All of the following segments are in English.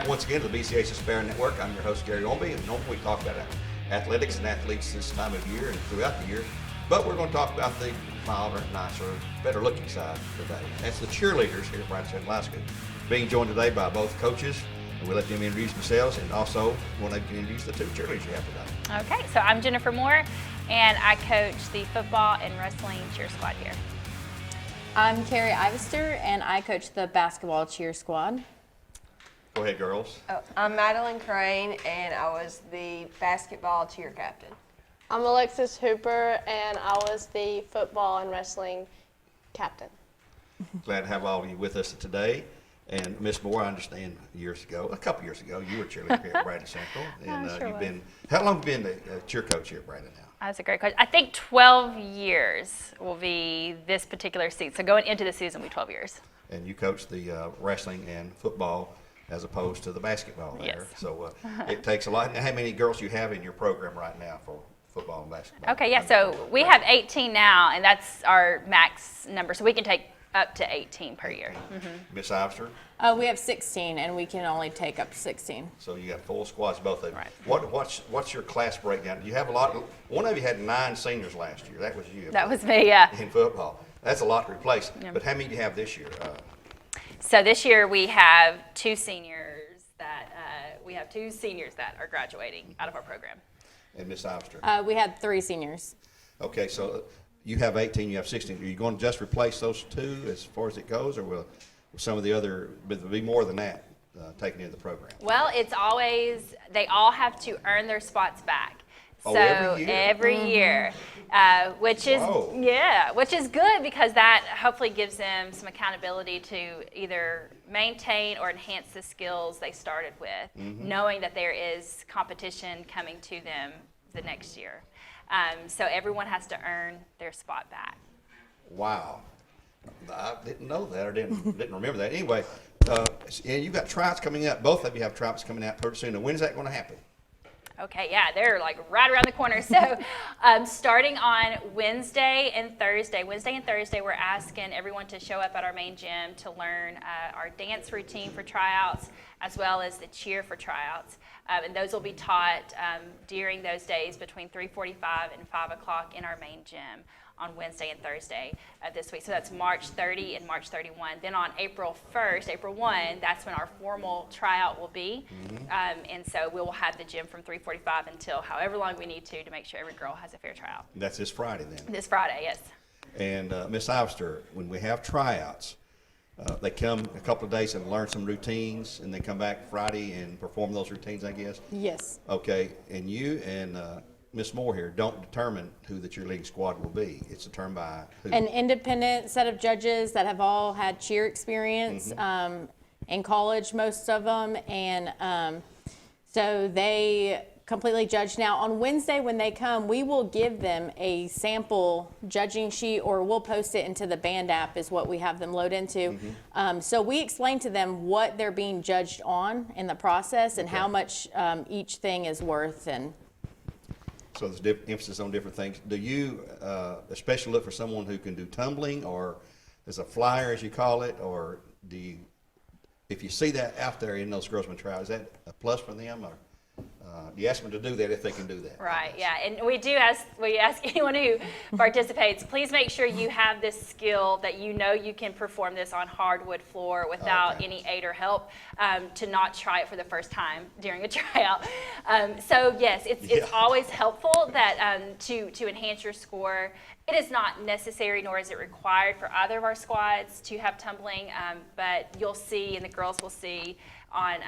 back once again to the BCHS Spare Network. I'm your host, Gary Ownbey, and normally we talk about athletics and athletes this time of year and throughout the year. But we're going to talk about the milder, nicer, better looking side today. That's the cheerleaders here at Bradley Central High School. Being joined today by both coaches, and we'll let them introduce themselves, and also want to introduce the two cheerleaders you have today. Okay, so I'm Jennifer Moore, and I coach the football and wrestling cheer squad here. I'm Carrie Ivester, and I coach the basketball cheer squad. Go ahead, girls. I'm Madeline Crane, and I was the basketball cheer captain. I'm Alexis Hooper, and I was the football and wrestling captain. Glad to have all of you with us today. And Miss Moore, I understand a couple years ago, you were cheerleader here at Bradley Central. And sure you've was. been, how long have you been the cheer coach here at Bradley now? That's a great question. I think 12 years will be this particular season. So going into the season will be 12 years. And you coach the wrestling and football as opposed to the basketball there. Yes. So it takes a lot. How many girls you have in your program right now for football and basketball? Okay, yeah, so we have 18 now, and that's our max number. So we can take up to 18 per year. Miss Ivester? We have 16, and we can only take up to 16. So you got full squads, both of them. Right. What's your class breakdown? You have a lot. One of you had 9 seniors last year. That was you. That was me, yeah. In football. That's a lot to replace. Yeah. But how many do you have this year? So this year we have two seniors that are graduating out of our program. And Miss Ivester? We had 3 seniors. Okay, so you have 18, you have 16. Are you going to just replace those 2 as far as it goes, or will some of the other, be more than that taken into the program? Well, it's always, they all have to earn their spots back. Oh, So every year? Which is Whoa. which is good because that hopefully gives them some accountability to either maintain or enhance the skills they started with, knowing that there is competition coming to them the next year. So everyone has to earn their spot back. Wow. I didn't know that, or didn't remember that. Anyway, and you've got tryouts coming up. Both of you have tryouts coming out pretty soon. Now, when's that going to happen? Okay, yeah, they're like right around the corner. So starting on Wednesday and Thursday, we're asking everyone to show up at our main gym to learn our dance routine for tryouts as well as the cheer for tryouts. And those will be taught during those days between 3:45 and 5 o'clock in our main gym on Wednesday and Thursday this week. So that's March 30 and March 31. Then on April 1, that's when our formal tryout will be. And so we will have the gym from 3:45 until however long we need to make sure every girl has a fair tryout. That's this Friday then. This Friday, yes. And Miss Ivester, when we have tryouts, they come a couple of days and learn some routines, and they come back Friday and perform those routines, I guess? Yes. Okay, and you and Miss Moore here don't determine who the cheerleading squad will be. It's determined by who? An independent set of judges that have all had cheer experience in college, most of them, and so they completely judge. Now, on Wednesday when they come, we will give them a sample judging sheet, or we'll post it into the band app is what we have them load into. So we explain to them what they're being judged on in the process and how much each thing is worth. And so there's emphasis on different things. Do you especially look for someone who can do tumbling, or as a flyer, as you call it, or do you, if you see that out there in those girls' trials, is that a plus for them, or do you ask them to do that if they can do that? Right, yeah, and we ask anyone who participates, please make sure you have this skill that you know you can perform this on hardwood floor without any aid or help, to not try it for the first time during a tryout. So yes, it's always helpful that to enhance your score. It is not necessary nor is it required for either of our squads to have tumbling, but you'll see, and the girls will see on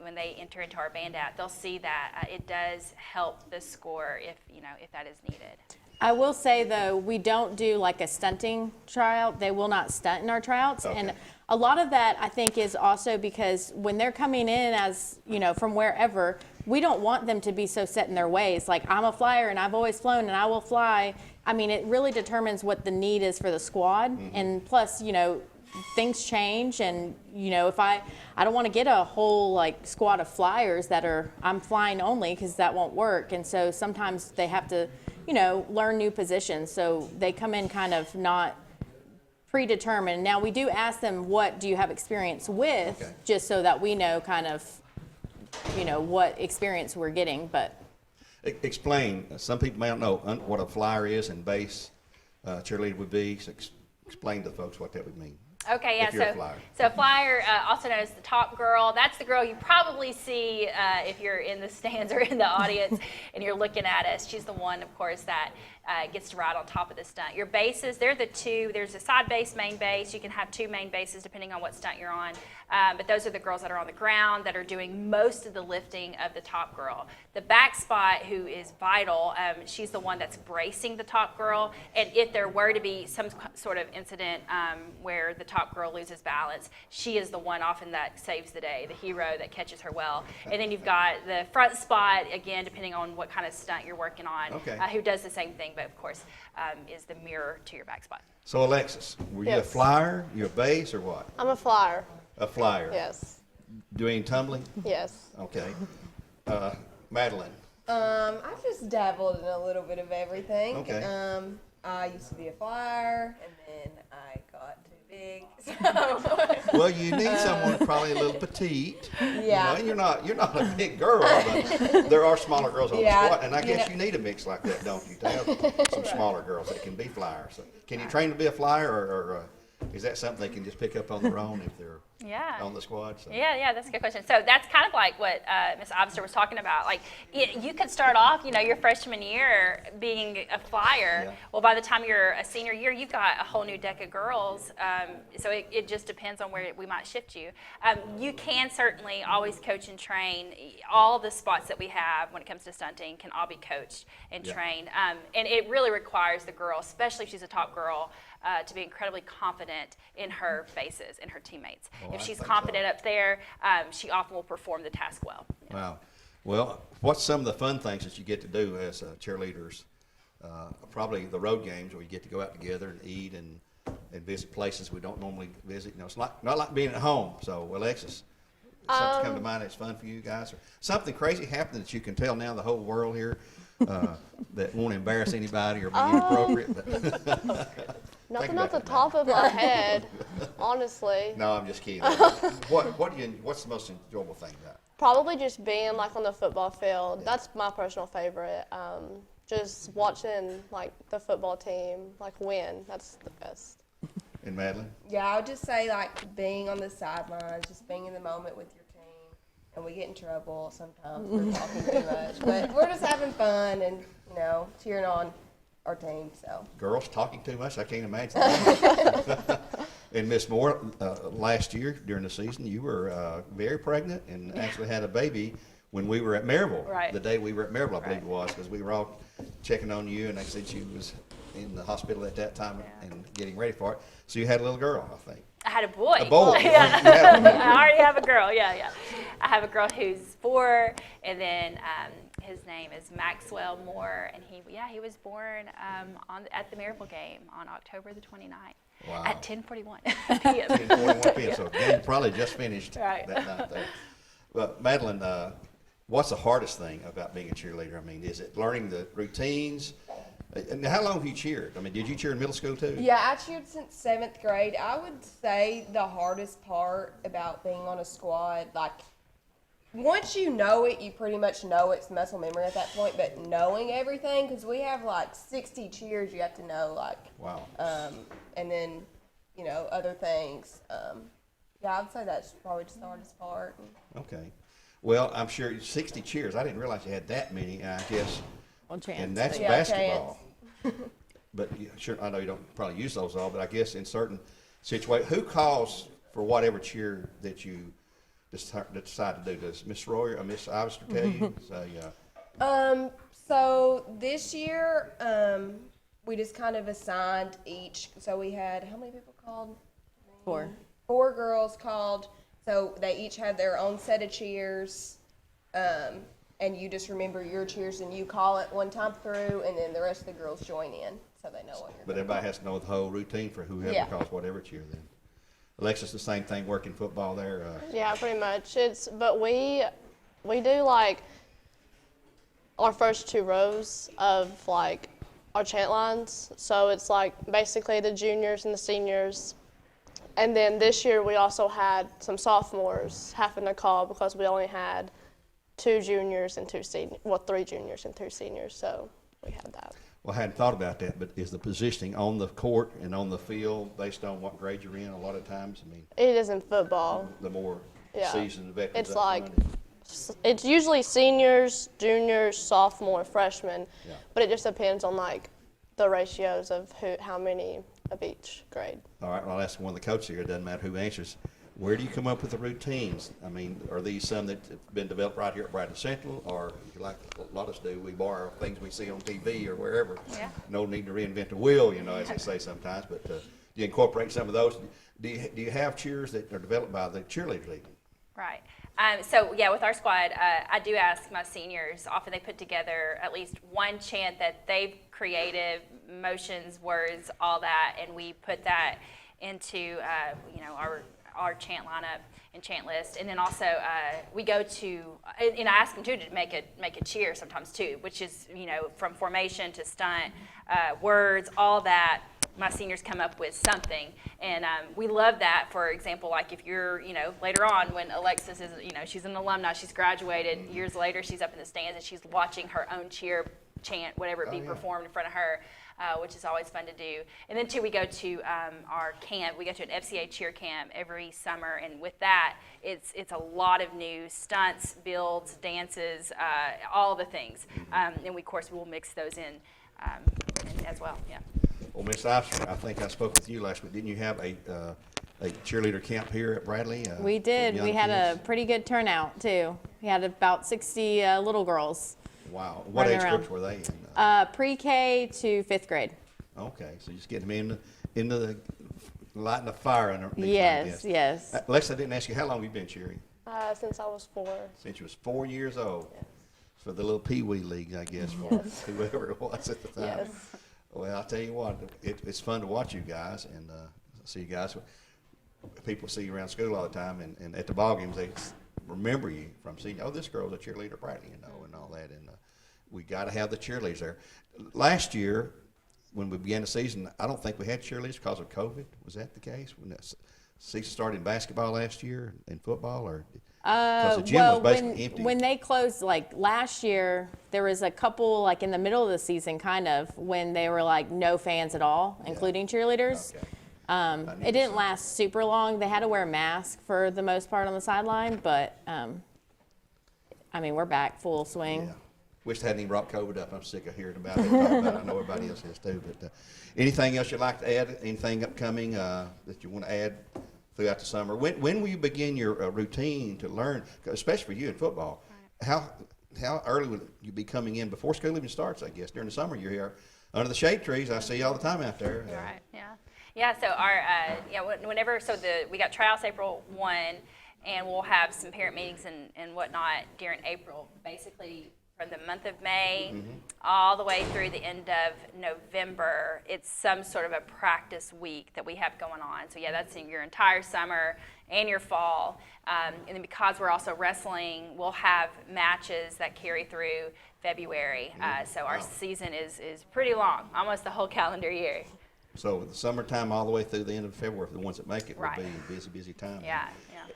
when they enter into our band app, they'll see that it does help the score if that is needed. I will say though, we don't do like a stunting tryout. They will not stunt in our tryouts. Okay. And a lot of that I think is also because when they're coming in as, from wherever, we don't want them to be so set in their ways. Like, I'm a flyer and I've always flown and I will fly. I mean, it really determines what the need is for the squad. And plus, things change, and if I don't want to get a whole squad of flyers that are I'm flying only, because that won't work. And so sometimes they have to learn new positions, so they come in kind of not predetermined. Now, we do ask them, what do you have experience with, Okay. just so that we know kind of, what experience we're getting, but. Explain, some people may not know what a flyer is and base cheerleader would be, so explain to folks what that would mean. Okay, yeah, If you're a flyer. so flyer, also known as the top girl, that's the girl you probably see if you're in the stands or in the audience and you're looking at us. She's the one, of course, that gets to ride on top of the stunt. Your bases, they're the two. There's a side base, main base. You can have two main bases depending on what stunt you're on. But those are the girls that are on the ground that are doing most of the lifting of the top girl. The back spot, who is vital, she's the one that's bracing the top girl. And if there were to be some sort of incident where the top girl loses balance, she is the one often that saves the day, the hero that catches her well. And then you've got the front spot, again, depending on what kind of stunt you're working on, Okay. Who does the same thing, but of course is the mirror to your back spot. So Alexis, were you a Yes. flyer, you a base, or what? I'm a flyer. A flyer. Yes. Doing tumbling? Yes. Okay. Madeline. I've just dabbled in a little bit of everything. Okay. I used to be a flyer, and then I got too big. So Well, you need someone probably a little petite. Yeah. And you're not a big girl, but there are smaller girls on Yeah, the squad, and I you guess know- you need a mix like that, don't you, to have some smaller girls that can be flyers. So, can you train to be a flyer, or is that something they can just pick up on their own if they're Yeah. on the squad? So. Yeah, that's a good question. So that's kind of like what Ms. Ivester was talking about. Like, you could start off, your freshman year being a flyer. Yeah. Well, by the time you're a senior year, you've got a whole new deck of girls. So it just depends on where we might shift you. You can certainly always coach and train. All the spots that we have when it comes to stunting can all be coached and Yeah. trained. And it really requires the girl, especially if she's a top girl, to be incredibly confident in her bases and her teammates. Oh, If I she's think confident so. up there, she often will perform the task well. Wow. Well, what's some of the fun things that you get to do as cheerleaders? Probably the road games where you get to go out together and eat and visit places we don't normally visit. It's not like being at home. So, Alexis, something come to mind that's fun for you guys? Or something crazy happening that you can tell now the whole world here that won't embarrass anybody or be inappropriate? But Nothing about off the that, top of my head, honestly. no, I'm just kidding. What's the most enjoyable thing about it? Probably just being like on the football field. That's my personal favorite. Just watching like the football team like win. That's the best. And Madeline? yeah, I would just say like being on the sidelines, just being in the moment with your team, and we get in trouble sometimes for talking too much, but we're just having fun and cheering on our team. So Girls talking too much, I can't imagine that. And Miss Moore, last year during the season, you were very pregnant and actually had a baby when we were at Maryville. Right. The day we were at Maryville, I believe Right. it was, because we were all checking on you, and they said she was in the hospital at that time and getting ready for it. So you had a little girl, I think. I had a boy. A boy. Yeah. You had a little I already have a girl. Yeah. I have a girl who's 4, and then his name is Maxwell Moore, and he was born at the Maryville game on October the 29th Wow. at 10:41 p.m. 10:41 p.m., so the game probably just finished Right. that night there. But Madeline, what's the hardest thing about being a cheerleader? I mean, is it learning the routines? And how long have you cheered? I mean, did you cheer in middle school too? yeah, I cheered since 7th grade. I would say the hardest part about being on a squad, like once you know it, you pretty much know it's muscle memory at that point. But knowing everything, because we have like 60 cheers, you have to know like, Wow. and then other things. Yeah, I'd say that's probably just the hardest part. Okay. Well, I'm sure 60 cheers. I didn't realize you had that many, I guess. Well, chance. And that's Yeah, basketball. But sure, I know you don't probably use those all, but I guess in certain situations, who calls for whatever cheer that you decide to do? Does Miss Royer or Miss Ivester tell you? Say, So this year, we just kind of assigned each. So we had how many people called? 4. 4 girls called. So they each had their own set of cheers. And you just remember your cheers and you call it one time through, and then the rest of the girls join in so they know what you're but doing. everybody has to know the whole routine for whoever Yeah. calls whatever cheer then. Alexis, the same thing working football there. Yeah, pretty much. But we do like our first 2 rows of like our chant lines. So it's like basically the juniors and the seniors. And then this year we also had some sophomores having to call because we only had 2 juniors and 2 seniors, well, 3 juniors and 2 seniors. So we had that. Well, I hadn't thought about that, but is the positioning on the court and on the field based on what grade you're in a lot of times? I mean, It is in football. the more Yeah. seasoned veterans It's up like, front. it's usually seniors, juniors, sophomore, freshmen, Yeah. but it just depends on like the ratios of how many of each grade. All right, well, I'll ask one of the coaches here. It doesn't matter who answers. Where do you come up with the routines? I mean, are these some that have been developed right here at Bradley Central, or like a lot of us do, we borrow things we see on TV or wherever? Yeah. No need to reinvent the wheel, as they say sometimes. But do you incorporate some of those? Do you have cheers that are developed by the cheerleader league? Right. So yeah, with our squad, I do ask my seniors. Often they put together at least one chant that they've created, motions, words, all that, and we put that into our chant lineup and chant list. And then also we go to, and I ask them too to make a cheer sometimes too, which is from formation to stunt, words, all that. My seniors come up with something, and we love that. For example, like if you're, later on when Alexis is, she's an alumni, she's graduated, years later she's up in the stands and she's watching her own cheer chant, whatever it be, performed in front of her, which is always fun to do. And then too, we go to our camp. We go to an FCA cheer camp every summer, and with that, it's a lot of new stunts, builds, dances, all the things. And we, of course, we'll mix those in as well. Yeah. Well, Miss Ivester, I think I spoke with you last week. Didn't you have a cheerleader camp here at Bradley? We did. We had kids? a pretty good turnout too. We had about 60 little girls. Wow. What running age around. groups were they in? Pre-K to 5th grade. Okay, so you just get them into the lighting the fire underneath. Yes, yes. Lex, I didn't ask you, how long have you been cheering? Since I was 4. Since you was 4 years old. Yes. For the little Pee Wee League, I guess, for whoever it was at the time. Yes. Well, I'll tell you what, it's fun to watch you guys and see you guys. People see you around school all the time, and at the ball games, they remember you from seeing, this girl's a cheerleader at Bradley, and all that. And we got to have the cheerleaders there. Last year, when we began the season, I don't think we had cheerleaders because of COVID. Was that the case? When the season started in basketball last year and football, or because the gym was basically empty? When they closed, like last year, there was a couple, like in the middle of the season, kind of, when they were like no fans at all, including cheerleaders. Okay. It didn't last super long. They had to wear a mask for the most part on the sideline, but I mean, we're back full swing. Yeah. Wish they hadn't even brought COVID up. I'm sick of hearing about it. I know everybody else is too. But anything else you'd like to add? Anything upcoming that you want to add throughout the summer? When will you begin your routine to learn, especially for you in football? Right. How early will you be coming in before school even starts? I guess during the summer you're here under the shade trees. I see you all the time out there. Right. Yeah. Yeah. So whenever we got tryouts April 1, and we'll have some parent meetings and whatnot during April, basically. From the month of May all the way through the end of November, it's some sort of a practice week that we have going on. So yeah, that's in your entire summer and your fall. And then because we're also wrestling, we'll have matches that carry through February. So our season is pretty long, almost the whole calendar year. So the summertime all the way through the end of February, for the ones that make it, Right. will be a busy time. Yeah.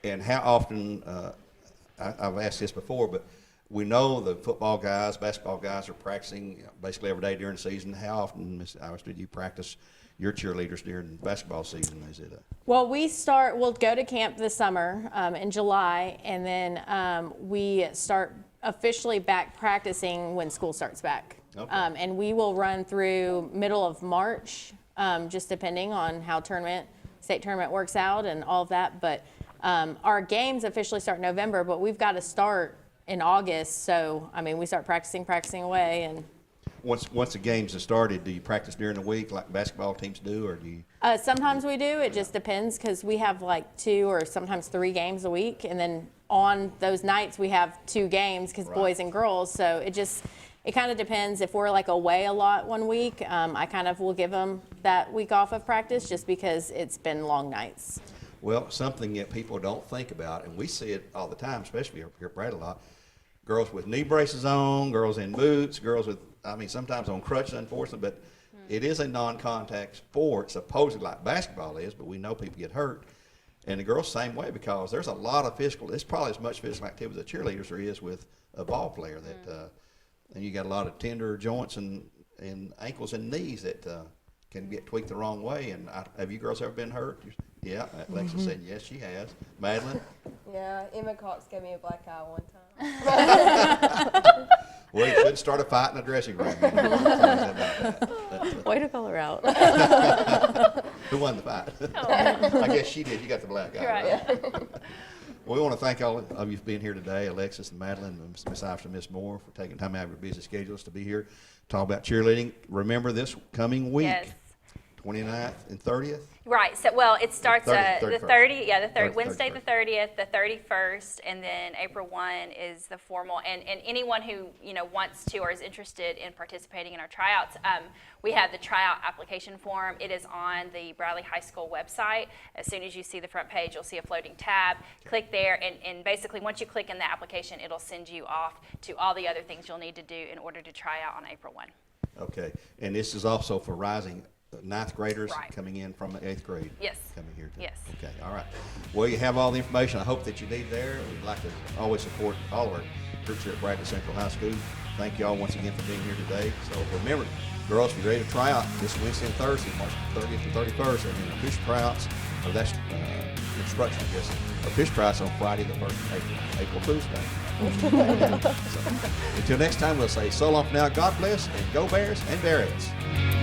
And how often, I've asked this before, but we know the football guys, basketball guys are practicing basically every day during the season. How often, Ms. Ivester, do you practice your cheerleaders during basketball season? Is it Well, we'll go to camp this summer in July, and then we start officially back practicing when school starts back. Okay. And we will run through middle of March, just depending on how state tournament works out and all of that. But our games officially start in November, but we've got to start in August, so I mean, we start practicing away, and once the games have started, do you practice during the week like basketball teams do, or do you? sometimes we do. It just depends because we have like 2 or sometimes 3 games a week, and then on those nights we have 2 games because Right. boys and girls. So it kind of depends. If we're like away a lot one week, I kind of will give them that week off of practice just because it's been long nights. Well, something that people don't think about, and we see it all the time, especially here at Bradley a lot, girls with knee braces on, girls in boots, girls with, I mean, sometimes on crutches, unfortunately, but it is a non-contact sport, supposedly like basketball is, but we know people get hurt. And the girls same way, because there's a lot of physical, it's probably as much physical activity with the cheerleaders there is with a ball player that, and you got a lot of tender joints and ankles and knees that can get tweaked the wrong way. And have you girls ever been hurt? Yeah, Alexa said yes, she has. Madeline? Yeah, Emma Cox gave me a black eye one time. Well, you should start a fight in the dressing room. You know, I'll tell you about that. Way to call her out. Who won the fight? I guess she did. You got the black eye. Right. Well, we want to thank all of you for being here today, Alexis and Madeline, and Miss Ivester and Miss Moore, for taking time out of your busy schedules to be here, talk about cheerleading. Remember this coming week, Yes. 29th and 30th. Right. So, well, it starts the 31st. 30. Yeah, the 30th, Wednesday the 30th, the 31st, and then April 1 is the formal. And anyone who wants to or is interested in participating in our tryouts, we have the tryout application form. It is on the Bradley High School website. As soon as you see the front page, you'll see a floating tab. Click there, and basically once you click in the application, it'll send you off to all the other things you'll need to do in order to try out on April 1. Okay, and this is also for rising ninth graders Right. coming in from the 8th grade. Yes. Coming here. Yes. Okay, all right. Well, you have all the information I hope that you need there. We'd like to always support all of our groups here at Bradley Central High School. Thank you all once again for being here today. So remember, girls, be ready to try out this Wednesday and Thursday, March 30th and 31st, and then official tryouts, or that's instruction, I guess. Official tryouts on Friday the 1st of April Fool's Day. So, until next time, we'll say so long for now. God bless, and go Bears and Bearheads.